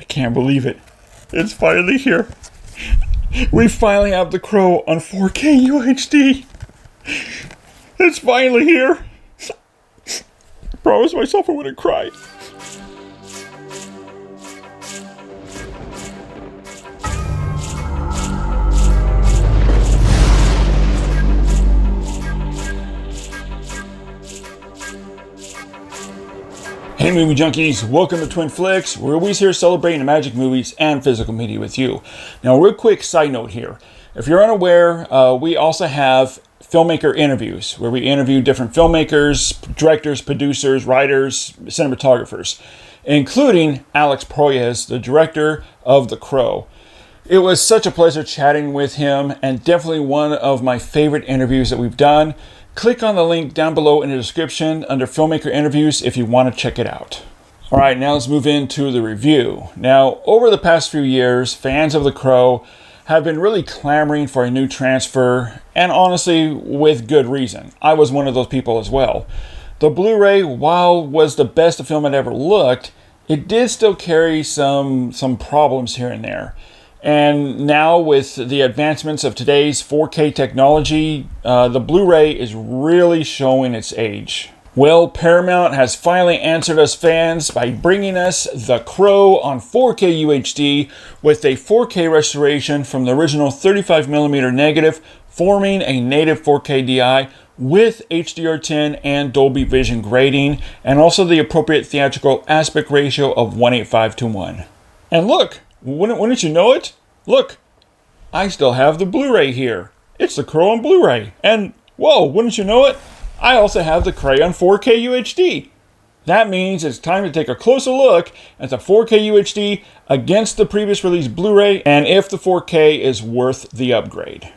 Can't believe it. It's finally here. We finally have The Crow on 4K UHD. It's finally here. I promised myself I wouldn't cry. Hey movie junkies, welcome to Twin Flicks. We're always here celebrating the magic movies and physical media with you. Now, real quick side note here. If you're unaware, we also have filmmaker interviews where we interview different filmmakers, directors, producers, writers, cinematographers, including Alex Proyas, the director of The Crow. It was such a pleasure chatting with him and definitely one of my favorite interviews that we've done. Click on the link down below in the description under filmmaker interviews if you want to check it out. Alright, now let's move into the review. Now, over the past few years, fans of The Crow have been really clamoring for a new transfer, and honestly, with good reason. I was one of those people as well. The Blu-ray, while was the best the film had ever looked, it did still carry some problems here and there. And now with the advancements of today's 4K technology, the Blu-ray is really showing its age. Well, Paramount has finally answered us fans by bringing us The Crow on 4K UHD with a 4K restoration from the original 35mm negative, forming a native 4K DI with HDR10 and Dolby Vision grading, and also the appropriate theatrical aspect ratio of 1:8:5:1. And look! Wouldn't you know it? Look, I still have the Blu-ray here. It's The Crow on Blu-ray. And, whoa, wouldn't you know it? I also have The Crow on 4K UHD. That means it's time to take a closer look at the 4K UHD against the previous release Blu-ray and if the 4K is worth the upgrade.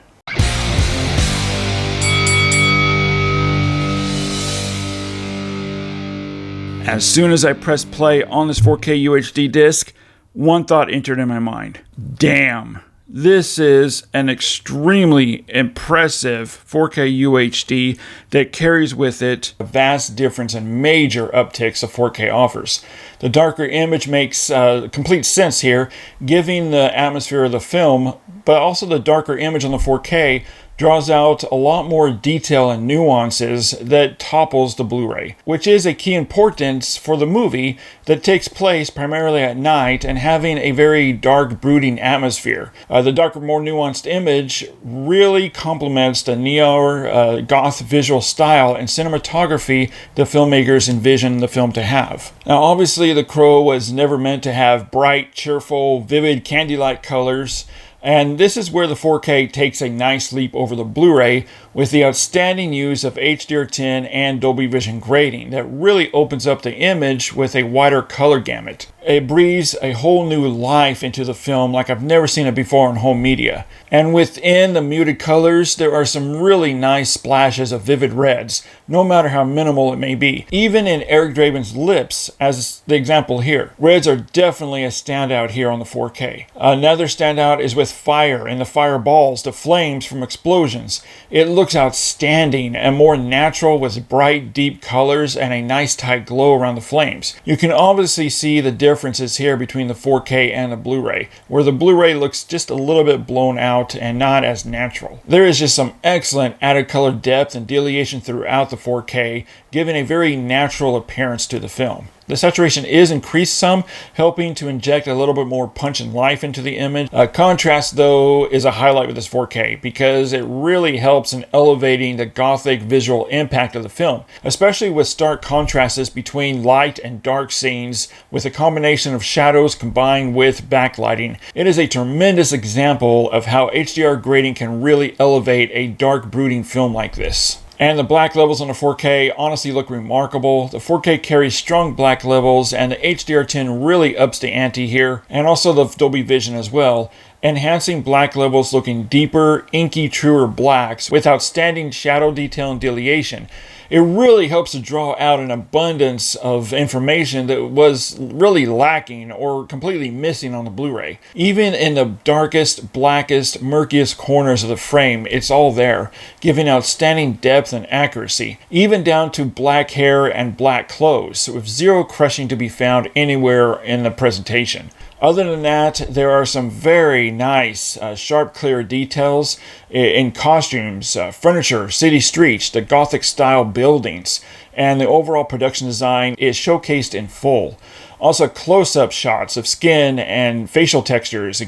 As soon as I pressed play on this 4K UHD disc, one thought entered in my mind. Damn, this is an extremely impressive 4K UHD that carries with it a vast difference and major upticks the 4K offers. The darker image makes complete sense here, giving the atmosphere of the film, but also the darker image on the 4K draws out a lot more detail and nuances that topples the Blu-ray, which is a key importance for the movie that takes place primarily at night and having a very dark, brooding atmosphere. The darker, more nuanced image really complements the neo goth visual style and cinematography the filmmakers envisioned the film to have. Now, obviously, The Crow was never meant to have bright, cheerful, vivid, candy-like colors. And this is where the 4K takes a nice leap over the Blu-ray with the outstanding use of HDR10 and Dolby Vision grading that really opens up the image with a wider color gamut. It breathes a whole new life into the film like I've never seen it before in home media. And within the muted colors, there are some really nice splashes of vivid reds, no matter how minimal it may be. Even in Eric Draven's lips, as the example here. Reds are definitely a standout here on the 4K. Another standout is with fire and the fireballs, the flames from explosions. It looks outstanding and more natural with bright, deep colors and a nice tight glow around the flames. You can obviously see the differences here between the 4K and the Blu-ray, where the Blu-ray looks just a little bit blown out and not as natural. There is just some excellent added color depth and delineation throughout the 4K, giving a very natural appearance to the film. The saturation is increased some, helping to inject a little bit more punch and life into the image. Contrast, though, is a highlight with this 4K because it really helps in elevating the gothic visual impact of the film, especially with stark contrasts between light and dark scenes with a combination of shadows combined with backlighting. It is a tremendous example of how HDR grading can really elevate a dark, brooding film like this. And the black levels on the 4K honestly look remarkable. The 4K carries strong black levels and the HDR10 really ups the ante here, and also the Dolby Vision as well, enhancing black levels looking deeper, inky, truer blacks with outstanding shadow detail and delineation. It really helps to draw out an abundance of information that was really lacking or completely missing on the Blu-ray. Even in the darkest, blackest, murkiest corners of the frame, it's all there, giving outstanding depth and accuracy, even down to black hair and black clothes, with zero crushing to be found anywhere in the presentation. Other than that, there are some very nice, sharp, clear details in costumes, furniture, city streets, the Gothic-style buildings, and the overall production design is showcased in full. Also, close-up shots of skin and facial textures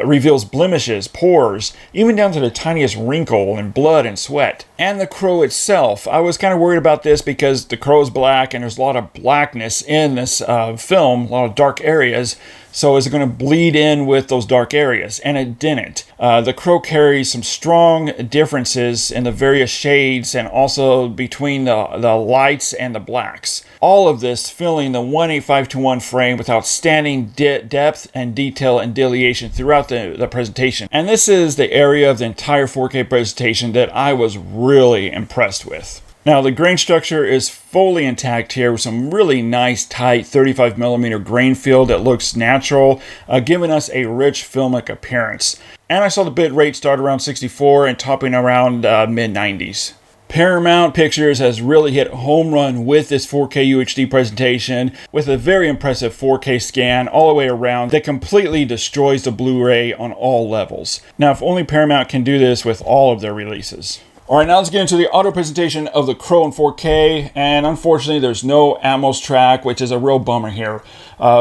reveals blemishes, pores, even down to the tiniest wrinkle and blood and sweat. And the crow itself, I was kind of worried about this because the crow is black and there's a lot of blackness in this film, a lot of dark areas. So is it going to bleed in with those dark areas? And it didn't. The crow carries some strong differences in the various shades and also between the lights and the blacks. All of this filling the 1:8:5:1 frame with outstanding depth and detail and delineation throughout the presentation. And this is the area of the entire 4K presentation that I was really impressed with. Now, the grain structure is fully intact here with some really nice, tight 35mm grain field that looks natural, giving us a rich filmic appearance. And I saw the bit rate start around 64 and topping around mid-90s. Paramount Pictures has really hit home run with this 4K UHD presentation with a very impressive 4K scan all the way around that completely destroys the Blu-ray on all levels. Now, if only Paramount can do this with all of their releases. Alright, now let's get into the audio presentation of The Crow in 4K, and unfortunately there's no Atmos track, which is a real bummer here.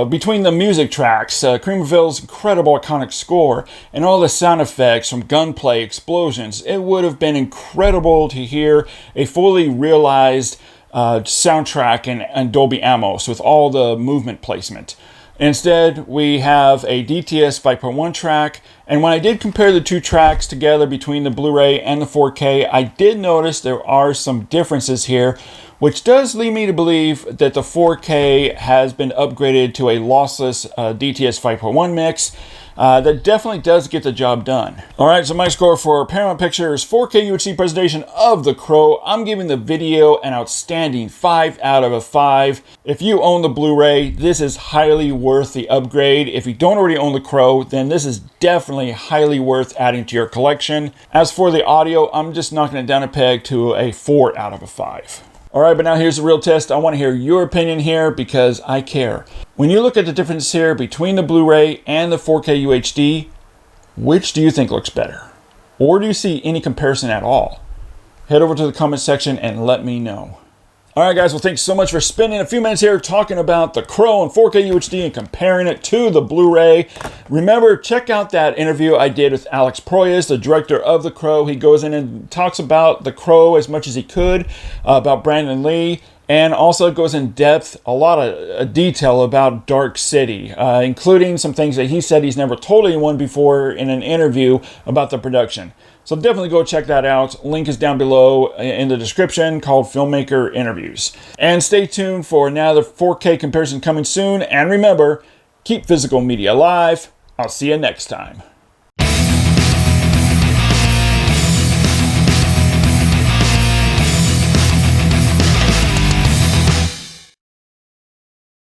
Between the music tracks, Creamerville's incredible iconic score, and all the sound effects from gunplay, explosions, it would have been incredible to hear a fully realized soundtrack in Dolby Atmos with all the movement placement. Instead, we have a DTS 5.1 track, and when I did compare the two tracks together between the Blu-ray and the 4K, I did notice there are some differences here, which does lead me to believe that the 4K has been upgraded to a lossless DTS 5.1 mix. That definitely does get the job done. Alright, so my score for Paramount Pictures 4K UHD presentation of The Crow, I'm giving the video an outstanding 5 out of 5. If you own the Blu-ray, this is highly worth the upgrade. If you don't already own The Crow, then this is definitely highly worth adding to your collection. As for the audio, I'm just knocking it down a peg to a 4 out of 5. Alright, but now here's the real test. I want to hear your opinion here because I care. When you look at the difference here between the Blu-ray and the 4K UHD, which do you think looks better? Or do you see any comparison at all? Head over to the comment section and let me know. Alright guys, well thanks so much for spending a few minutes here talking about The Crow in 4K UHD and comparing it to the Blu-ray. Remember, check out that interview I did with Alex Proyas, the director of The Crow. He goes in and talks about The Crow as much as he could, about Brandon Lee, and also goes in depth, a lot of detail about Dark City, including some things that he said he's never told anyone before in an interview about the production. So definitely go check that out. Link is down below in the description called Filmmaker Interviews. And stay tuned for another 4K comparison coming soon. And remember, keep physical media alive. I'll see you next time.